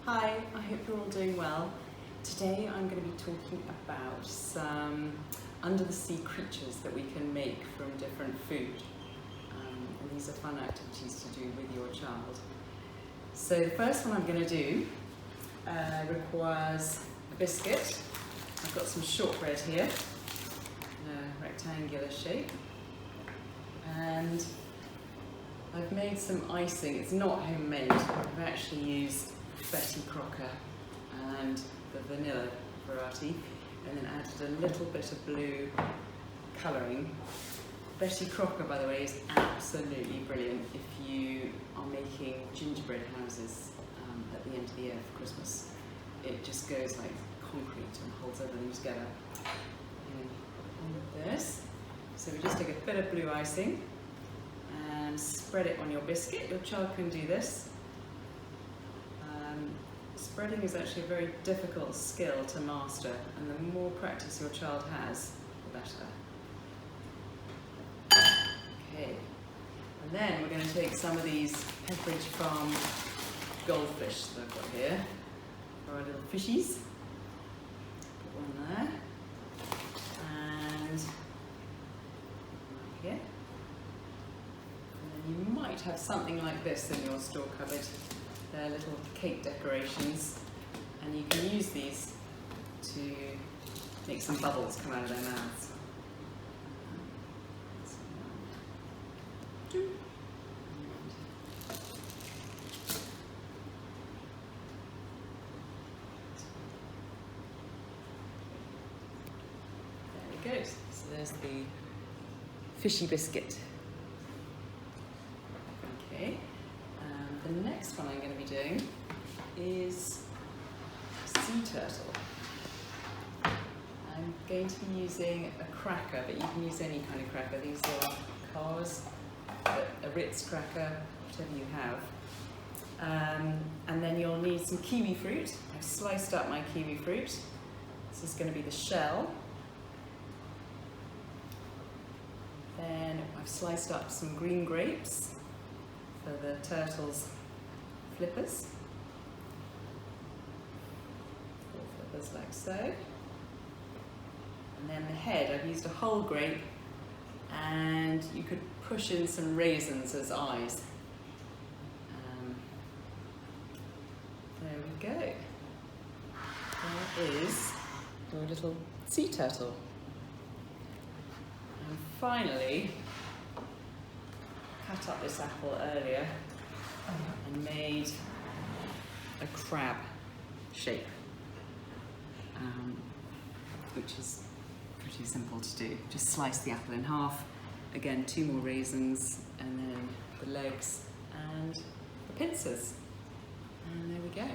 Hi, I hope you're all doing well. Today I'm going to be talking about some under-the-sea creatures that we can make from different food. And these are fun activities to do with your child. So the first one I'm going to do requires a biscuit. I've got some shortbread here in a rectangular shape. And I've made some icing. It's not homemade. I've actually used Betty Crocker and the vanilla variety, and then added a little bit of blue colouring. Betty Crocker, by the way, is absolutely brilliant if you are making gingerbread houses at the end of the year for Christmas. It just goes like concrete and holds everything together. And with this, so we just take a bit of blue icing and spread it on your biscuit. Your child can do this. Spreading is actually a very difficult skill to master, and the more practice your child has, the better. Okay, and then we're going to take some of these Pepperidge Farm goldfish that I've got here, for our little fishies. Put one there, and here. And then you might have something like this in your store cupboard. They're little cake decorations, and you can use these to make some bubbles come out of their mouths. There it goes. So there's the fishy biscuit. Okay. The next one I'm going to be doing is sea turtle. I'm going to be using a cracker, but you can use any kind of cracker. These are Cars, a Ritz cracker, whatever you have. And then you'll need some kiwi fruit. I've sliced up my kiwi fruit. This is going to be the shell. Then I've sliced up some green grapes for the turtle's flippers. 4 flippers like so. And then the head, I've used a whole grape, and you could push in some raisins as eyes. There we go. There is your little sea turtle. And finally, cut up this apple earlier and made a crab shape, which is pretty simple to do. Just slice the apple in half, again 2 more raisins, and then the legs and the pincers, and there we go.